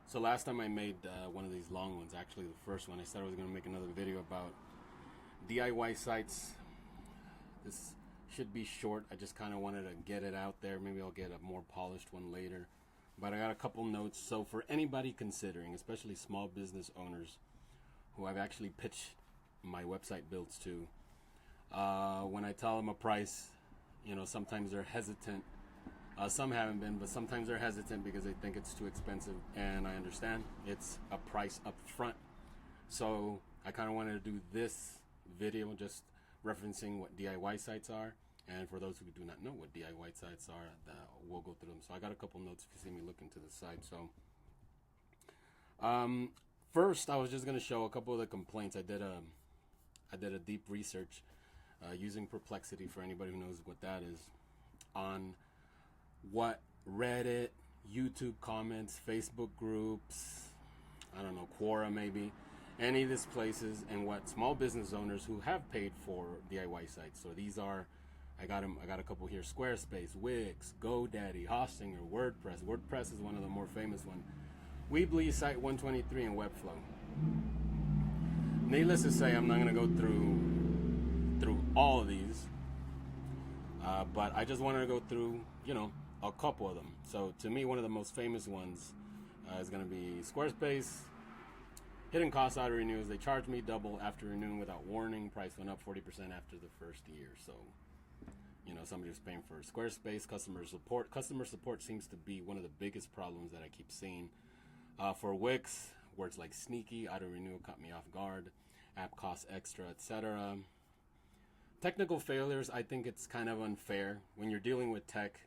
So last time I made one of these long ones, actually the first one, I said I was going to make another video about DIY sites. This should be short. I just kind of wanted to get it out there. Maybe I'll get a more polished one later. But I got a couple notes. So for anybody considering, especially small business owners who I've actually pitched my website builds to, when I tell them a price, you know, sometimes they're hesitant. Some haven't been, but sometimes they're hesitant because they think it's too expensive, and I understand it's a price up front. So I kind of wanted to do this video just referencing what DIY sites are, and for those who do not know what DIY sites are, we'll go through them. So I got a couple notes if you see me looking to the side. So first, I was just going to show a couple of the complaints. I did a deep research using Perplexity, for anybody who knows what that is, on what Reddit, YouTube comments, Facebook groups, I don't know, Quora maybe, any of these places, and what small business owners who have paid for DIY sites. So these are, I got a couple here: Squarespace, Wix, GoDaddy, Hostinger, WordPress. WordPress is one of the more famous ones. Weebly, Site 123, and Webflow. Needless to say, I'm not going to go through all of these, but I just wanted to go through, you know, a couple of them. So to me, one of the most famous ones is going to be Squarespace. Hidden cost auto renews. They charged me double after renewing without warning. Price went up 40% after the first year. So, you know, somebody was paying for Squarespace. Customer support. Customer support seems to be one of the biggest problems that I keep seeing. For Wix, words like sneaky, auto renew caught me off guard, app costs extra, etc. Technical failures, I think it's kind of unfair when you're dealing with tech.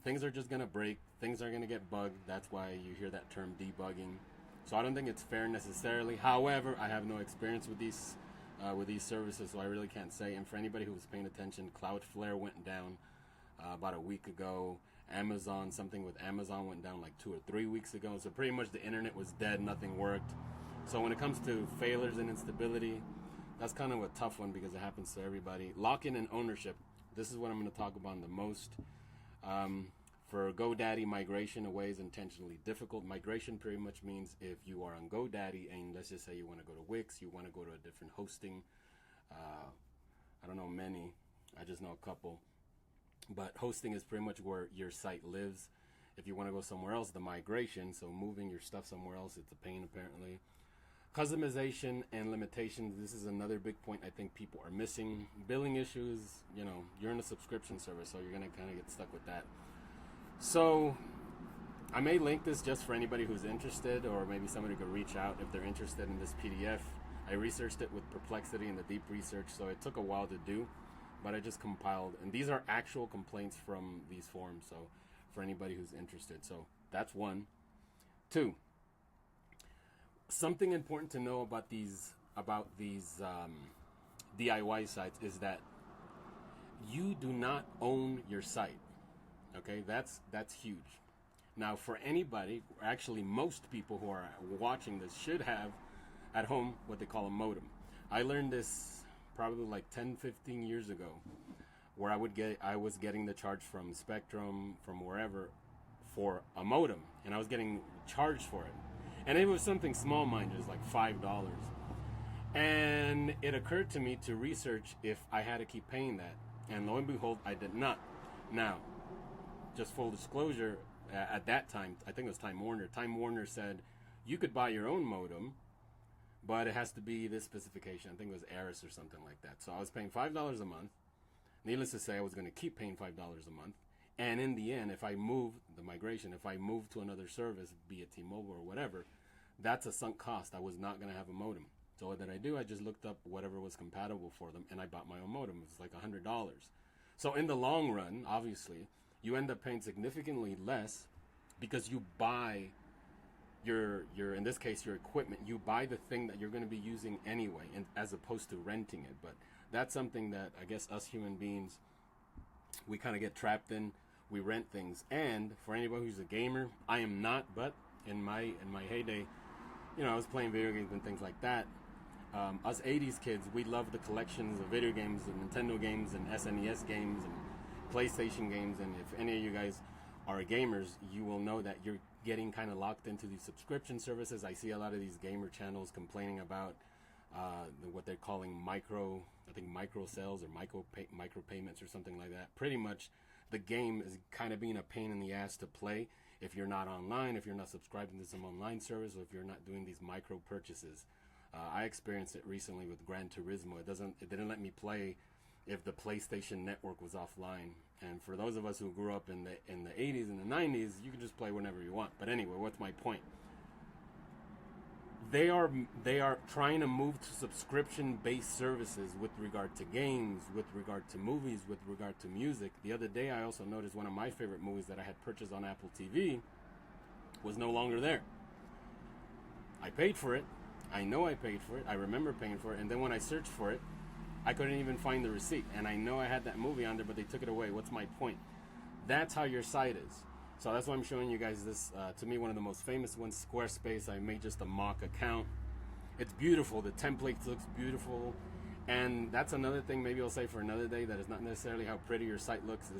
Things are just going to break. Things are going to get bugged. That's why you hear that term debugging. So I don't think it's fair necessarily. However, I have no experience with these services, so I really can't say. And for anybody who was paying attention, Cloudflare went down about a week ago. Amazon, something with Amazon went down like 2 or 3 weeks ago. So pretty much the internet was dead. Nothing worked. So when it comes to failures and instability, that's kind of a tough one because it happens to everybody. Lock-in and ownership. This is what I'm going to talk about the most. For GoDaddy, migration away is intentionally difficult. Migration pretty much means if you are on GoDaddy and let's just say you want to go to Wix, you want to go to a different hosting. I don't know many. I just know a couple. But hosting is pretty much where your site lives. If you want to go somewhere else, the migration, so moving your stuff somewhere else, it's a pain apparently. Customization and limitations. This is another big point I think people are missing. Billing issues, you know, you're in a subscription service, so you're going to kind of get stuck with that. So I may link this just for anybody who's interested, or maybe somebody could reach out if they're interested in this PDF. I researched it with Perplexity and the deep research, so it took a while to do, but I just compiled. And these are actual complaints from these forums, so for anybody who's interested. So that's one. Two. Something important to know about these DIY sites is that you do not own your site. Okay, that's huge. Now, for anybody, actually most people who are watching this should have at home what they call a modem. I learned this probably like 10, 15 years ago, where I was getting the charge from Spectrum, from wherever, for a modem, and I was getting charged for it. And it was something small, mind you, it was like $5. And it occurred to me to research if I had to keep paying that. And lo and behold, I did not. Now, just full disclosure, at that time, I think it was Time Warner. Time Warner said you could buy your own modem, but it has to be this specification. I think it was Aris or something like that. So I was paying $5 a month. Needless to say, I was going to keep paying $5 a month. And in the end, if I move to another service, be it T-Mobile or whatever, that's a sunk cost. I was not going to have a modem. So what did I do? I just looked up whatever was compatible for them, and I bought my own modem. It was like $100. So in the long run, obviously, you end up paying significantly less because you buy your in this case, your equipment. You buy the thing that you're going to be using anyway, and as opposed to renting it. But that's something that I guess us human beings, we kind of get trapped in. We rent things. And for anybody who's a gamer, I am not, but in my heyday, you know, I was playing video games and things like that. Us 80s kids, we love the collections of video games and Nintendo games and SNES games and PlayStation games. And if any of you guys are gamers, you will know that you're getting kind of locked into these subscription services. I see a lot of these gamer channels complaining about what they're calling micro sales or micro payments or something like that. Pretty much the game is kind of being a pain in the ass to play if you're not online, if you're not subscribing to some online service, or if you're not doing these micro purchases. I experienced it recently with Gran Turismo. It didn't let me play if the PlayStation Network was offline. And for those of us who grew up in the 80s and the 90s, you can just play whenever you want. But anyway, what's my point? They are trying to move to subscription-based services with regard to games, with regard to movies, with regard to music. The other day, I also noticed one of my favorite movies that I had purchased on Apple TV was no longer there. I paid for it. I know I paid for it. I remember paying for it. And then when I searched for it, I couldn't even find the receipt. And I know I had that movie on there, but they took it away. What's my point? That's how your site is. So that's why I'm showing you guys this, to me, one of the most famous ones, Squarespace. I made just a mock account. It's beautiful. The template looks beautiful. And that's another thing maybe I'll say for another day, that is not necessarily how pretty your site looks,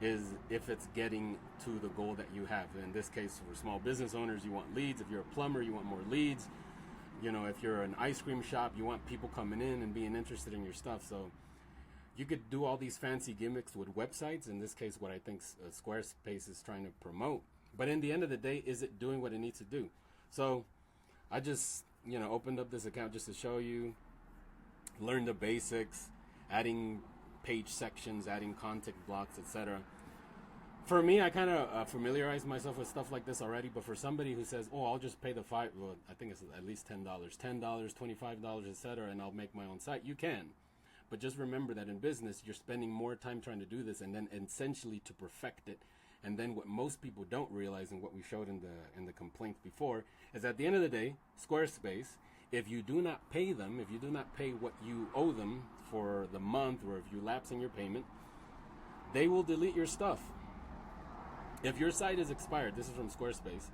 is if it's getting to the goal that you have. In this case, for small business owners, you want leads. If you're a plumber, you want more leads. You know, if you're an ice cream shop, you want people coming in and being interested in your stuff. So you could do all these fancy gimmicks with websites. In this case, what I think Squarespace is trying to promote. But in the end of the day, is it doing what it needs to do? So I just, opened up this account just to show you, learn the basics, adding page sections, adding content blocks, etc. For me, I kind of familiarized myself with stuff like this already. But for somebody who says, "Oh, I'll just pay I think it's at least $10, $25, etc., and I'll make my own site," you can. But just remember that in business, you're spending more time trying to do this, and then essentially to perfect it. And then what most people don't realize, and what we showed in the complaints before, is at the end of the day, Squarespace, if you do not pay them, if you do not pay what you owe them for the month, or if you lapse in your payment, they will delete your stuff. If your site is expired, this is from Squarespace,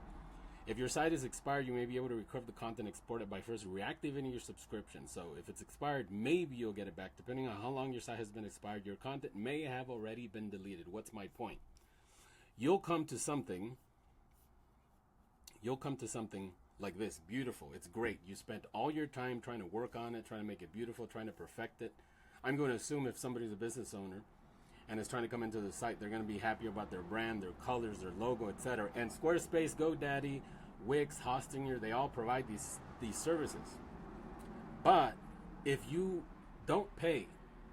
if your site is expired, you may be able to recover the content exported by first reactivating your subscription. So if it's expired, maybe you'll get it back. Depending on how long your site has been expired, your content may have already been deleted. What's my point? You'll come to something like this, beautiful. It's great. You spent all your time trying to work on it, trying to make it beautiful, trying to perfect it. I'm going to assume if somebody's a business owner and is trying to come into the site, they're going to be happy about their brand, their colors, their logo, etc. And Squarespace, GoDaddy, Wix, Hostinger, they all provide these services. But if you don't pay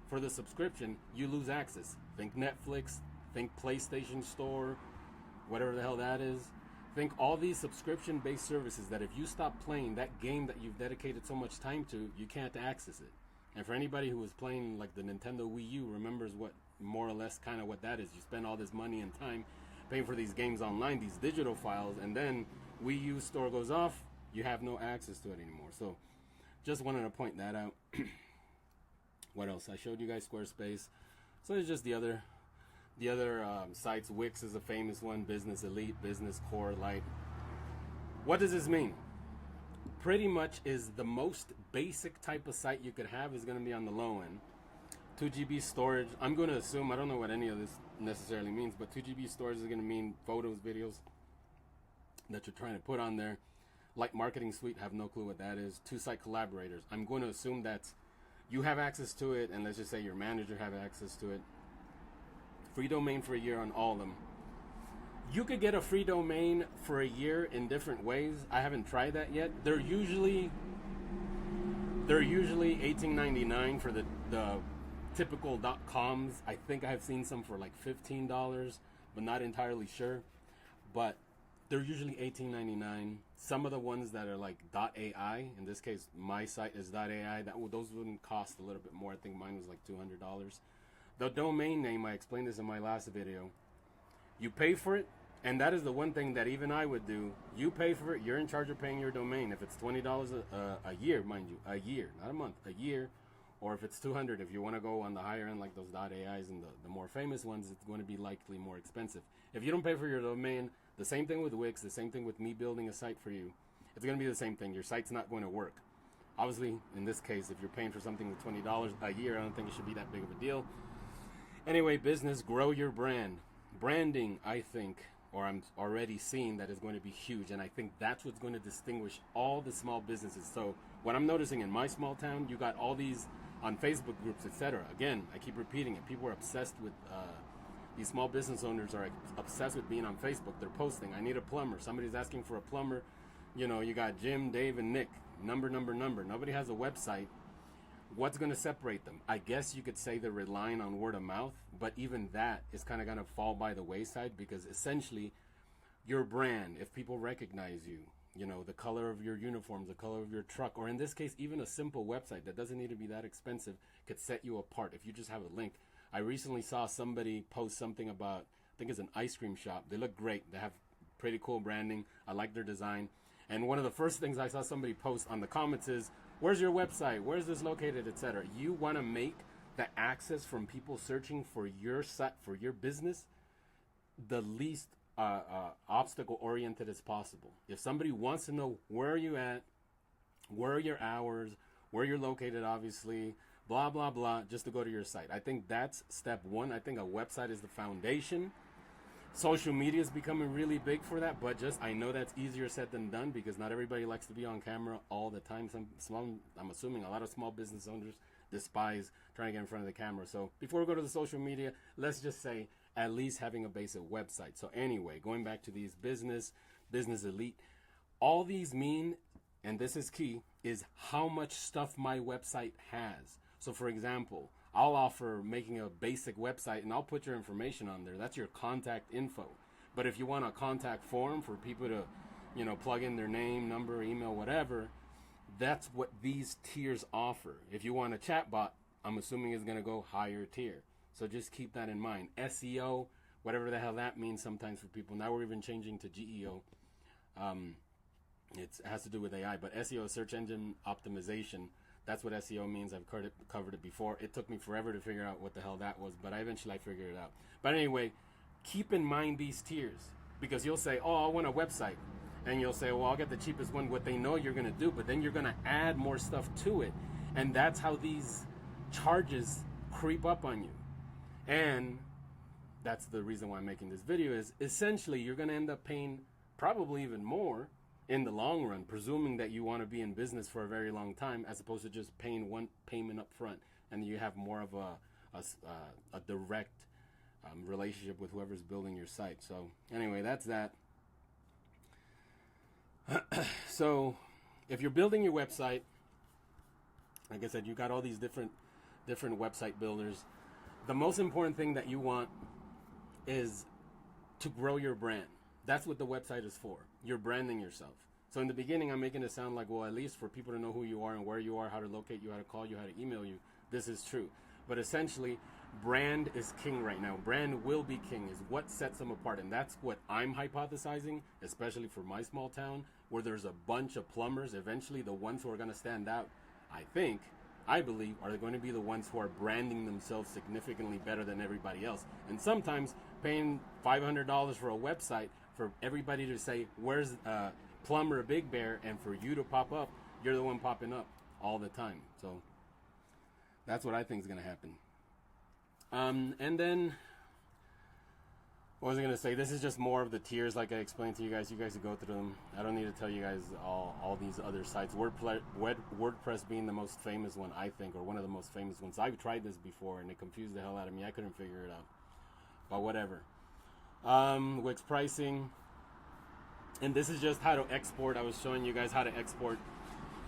for the subscription, you lose access. Think Netflix, think PlayStation Store, whatever the hell that is. Think all these subscription-based services that if you stop playing that game that you've dedicated so much time to, you can't access it. And for anybody who was playing like the Nintendo Wii U remembers what more or less kind of what that is. You spend all this money and time paying for these games online, these digital files, and then Wii U store goes off, you have no access to it anymore. So just wanted to point that out. What else? I showed you guys Squarespace. So there's just the other sites. Wix is a famous one. Business Elite, Business Core Lite. What does this mean? Pretty much is the most basic type of site you could have is going to be on the low end. 2 GB storage. I'm going to assume, I don't know what any of this necessarily means, but 2 GB storage is going to mean photos, videos that you're trying to put on there. Like Marketing Suite, have no clue what that is. 2 site collaborators. I'm going to assume that you have access to it, and let's just say your manager have access to it. Free domain for a year on all of them. You could get a free domain for a year in different ways. I haven't tried that yet. They're usually $18.99 for the typical .coms. I think I've seen some for like $15, but not entirely sure. But they're usually $18.99. Some of the ones that are like .ai, in this case, my site is .ai. Those wouldn't cost a little bit more. I think mine was like $200. The domain name, I explained this in my last video. You pay for it, and that is the one thing that even I would do. You pay for it, you're in charge of paying your domain. If it's $20 a year, mind you, a year, not a month, a year. Or if it's $200, if you want to go on the higher end like those .ais and the more famous ones, it's going to be likely more expensive. If you don't pay for your domain, the same thing with Wix, the same thing with me building a site for you, it's going to be the same thing. Your site's not going to work. Obviously, in this case, if you're paying for something with $20 a year, I don't think it should be that big of a deal. Anyway, business, grow your brand. Branding, I think, or I'm already seeing that is going to be huge. And I think that's what's going to distinguish all the small businesses. So what I'm noticing in my small town, you got all these on Facebook groups, etc. Again, I keep repeating it. People are obsessed with, these small business owners are obsessed with being on Facebook. They're posting, I need a plumber. Somebody's asking for a plumber. You know, you got Jim, Dave, and Nick. Number. Nobody has a website. What's going to separate them? I guess you could say they're relying on word of mouth, but even that is kind of going to fall by the wayside, because essentially your brand, if people recognize you, you know, the color of your uniforms, the color of your truck, or in this case, even a simple website that doesn't need to be that expensive could set you apart if you just have a link. I recently saw somebody post something about, I think it's an ice cream shop. They look great. They have pretty cool branding. I like their design. And one of the first things I saw somebody post on the comments is, where's your website? Where's this located, etc. You want to make the access from people searching for your site, for your business, the least obstacle oriented as possible. If somebody wants to know where are you at, where are your hours, where you're located, obviously, blah, blah, blah, just to go to your site. I think that's step one. I think a website is the foundation. Social media is becoming really big for that, but just, I know that's easier said than done, because not everybody likes to be on camera all the time. I'm assuming a lot of small business owners despise trying to get in front of the camera. So before we go to the social media, let's just say at least having a basic website. So anyway, going back to these business elite, all these mean, and this is key, is how much stuff my website has. So for example, I'll offer making a basic website and I'll put your information on there. That's your contact info. But if you want a contact form for people to, you know, plug in their name, number, email, whatever, that's what these tiers offer. If you want a chatbot, I'm assuming it's going to go higher tier. So just keep that in mind. SEO, whatever the hell that means sometimes for people. Now we're even changing to GEO. It has to do with AI, but SEO, search engine optimization. That's what SEO means. I've covered it before. It took me forever to figure out what the hell that was, but I figured it out. But anyway, keep in mind these tiers, because you'll say, oh, I want a website. And you'll say, well, I'll get the cheapest one, what they know you're going to do, but then you're going to add more stuff to it. And that's how these charges creep up on you. And that's the reason why I'm making this video, is essentially you're going to end up paying probably even more in the long run, presuming that you want to be in business for a very long time, as opposed to just paying one payment up front, and you have more of a direct relationship with whoever's building your site. So anyway, that's that. So if you're building your website, like I said, you got all these different website builders. The most important thing that you want is to grow your brand. That's what the website is for. You're branding yourself. So in the beginning, I'm making it sound like, well, at least for people to know who you are and where you are, how to locate you, how to call you, how to email you, this is true. But essentially, brand is king right now. Brand will be king, is what sets them apart. And that's what I'm hypothesizing, especially for my small town, where there's a bunch of plumbers. Eventually, the ones who are going to stand out, I believe, are going to be the ones who are branding themselves significantly better than everybody else. And sometimes paying $500 for a website for everybody to say, where's plumber Big Bear, and for you to pop up, you're the one popping up all the time. So that's what I think is going to happen. And then, what was I going to say? This is just more of the tiers, like I explained to you guys. You guys can go through them. I don't need to tell you guys all these other sites. WordPress being the most famous one, I think, or one of the most famous ones. I've tried this before, and it confused the hell out of me. I couldn't figure it out. But whatever. Wix pricing. And this is just how to export. I was showing you guys how to export.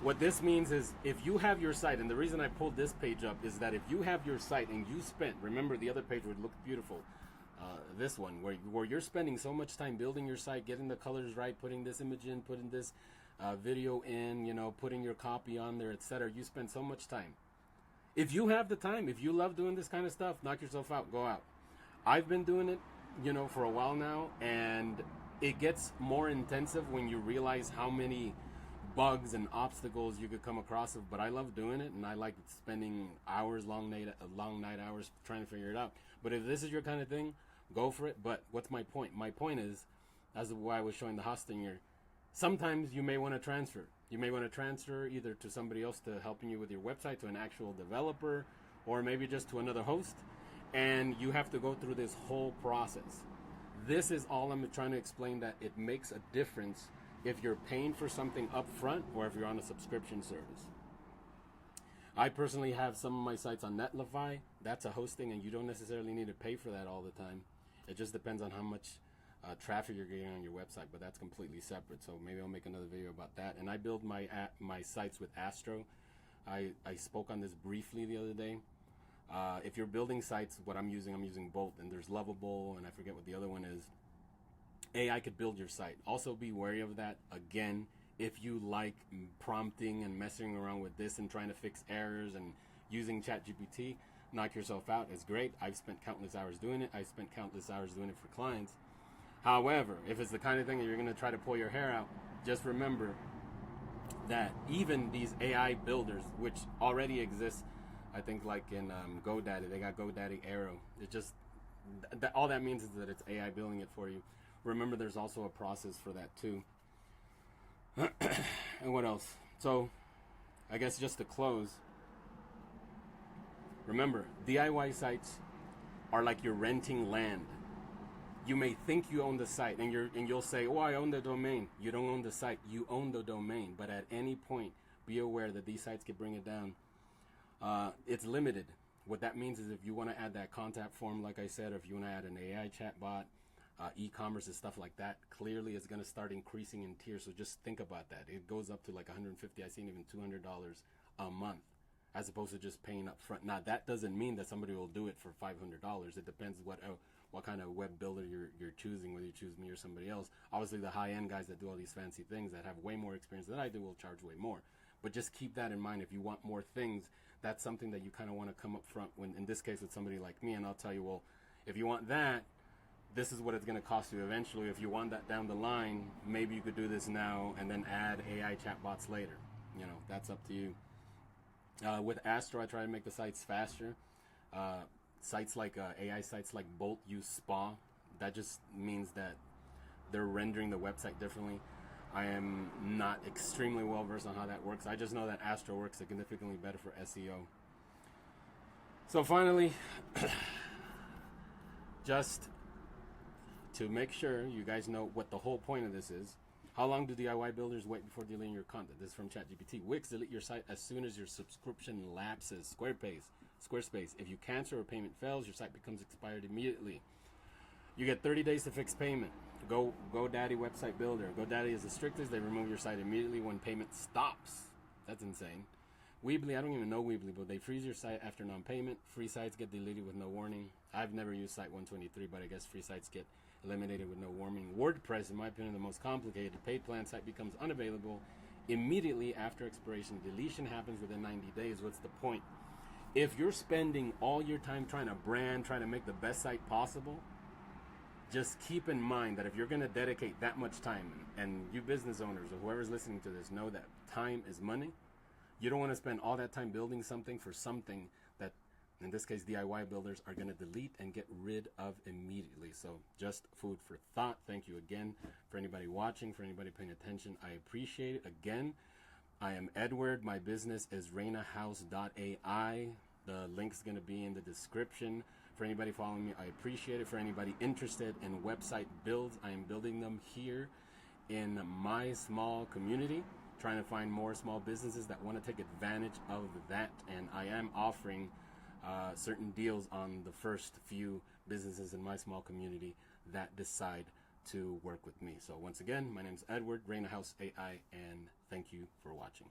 What this means is, if you have your site, and the reason I pulled this page up is that if you have your site and you spent, remember the other page would look beautiful, this one, where you're spending so much time building your site, getting the colors right, putting this image in, putting this video in, you know, putting your copy on there, etc. You spend so much time. If you have the time, if you love doing this kind of stuff, knock yourself out, go out. I've been doing it, you know, for a while now, and it gets more intensive when you realize how many bugs and obstacles you could come across. But I love doing it, and I like spending hours, long night hours trying to figure it out. But if this is your kind of thing, go for it. But what's my point? My point is, as why I was showing the hosting here, sometimes you may want to transfer. You may want to transfer either to somebody else to helping you with your website, to an actual developer, or maybe just to another host. And you have to go through this whole process. This is all I'm trying to explain, that it makes a difference if you're paying for something up front or if you're on a subscription service. I personally have some of my sites on Netlify. That's a hosting, and you don't necessarily need to pay for that all the time. It just depends on how much traffic you're getting on your website, but that's completely separate. So maybe I'll make another video about that. And I build my sites with Astro. I spoke on this briefly the other day. If you're building sites, what I'm using Bolt, and there's Lovable, and I forget what the other one is. AI could build your site. Also be wary of that. Again, if you like prompting and messing around with this and trying to fix errors and using ChatGPT, knock yourself out. It's great. I've spent countless hours doing it. I've spent countless hours doing it for clients. However, if it's the kind of thing that you're going to try to pull your hair out, just remember that even these AI builders, which already exist, I think like in GoDaddy, they got GoDaddy Arrow. It just, all that means is that it's AI building it for you. Remember, there's also a process for that too. And what else? So, I guess just to close, remember, DIY sites are like you're renting land. You may think you own the site, and you'll say, "Oh, I own the domain." You don't own the site; you own the domain. But at any point, be aware that these sites can bring it down. It's limited. What that means is if you want to add that contact form, like I said, or if you want to add an AI chatbot, e-commerce and stuff like that, clearly it's going to start increasing in tiers. So just think about that. It goes up to like $150. I've seen even $200 a month, as opposed to just paying up front. Now that doesn't mean that somebody will do it for $500. It depends what kind of web builder you're choosing, whether you choose me or somebody else. Obviously, the high-end guys that do all these fancy things that have way more experience than I do will charge way more. But just keep that in mind. If you want more things, that's something that you kind of want to come up front when, in this case, with somebody like me, and I'll tell you, well, if you want that, this is what it's going to cost you eventually. If you want that down the line, maybe you could do this now and then add AI chatbots later. You know, that's up to you. With Astro, I try to make the sites faster. Sites like AI sites like Bolt use SPA. That just means that they're rendering the website differently. I am not extremely well versed on how that works. I just know that Astro works significantly better for SEO. So finally, just to make sure you guys know what the whole point of this is, how long do DIY builders wait before deleting your content? This is from ChatGPT. Wix, delete your site as soon as your subscription lapses. Squarespace, if you cancel or payment fails, your site becomes expired immediately. You get 30 days to fix payment. GoDaddy website builder. GoDaddy is the strictest. They remove your site immediately when payment stops. That's insane. Weebly, I don't even know Weebly, but they freeze your site after non-payment. Free sites get deleted with no warning. I've never used Site 123, but I guess free sites get eliminated with no warning. WordPress, in my opinion, the most complicated. Paid plan site becomes unavailable immediately after expiration. Deletion happens within 90 days. What's the point? If you're spending all your time trying to brand, trying to make the best site possible, just keep in mind that if you're going to dedicate that much time, and you business owners or whoever's listening to this know that time is money, you don't want to spend all that time building something for something that, in this case, DIY builders are going to delete and get rid of immediately. So just food for thought. Thank you again for anybody watching, for anybody paying attention. I appreciate it. Again, I am Edward. My business is reynahouse.ai. The link's going to be in the description. For anybody following me, I appreciate it. For anybody interested in website builds, I am building them here in my small community, trying to find more small businesses that want to take advantage of that. And I am offering certain deals on the first few businesses in my small community that decide to work with me. So once again, my name is Edward, Reyna House AI, and thank you for watching.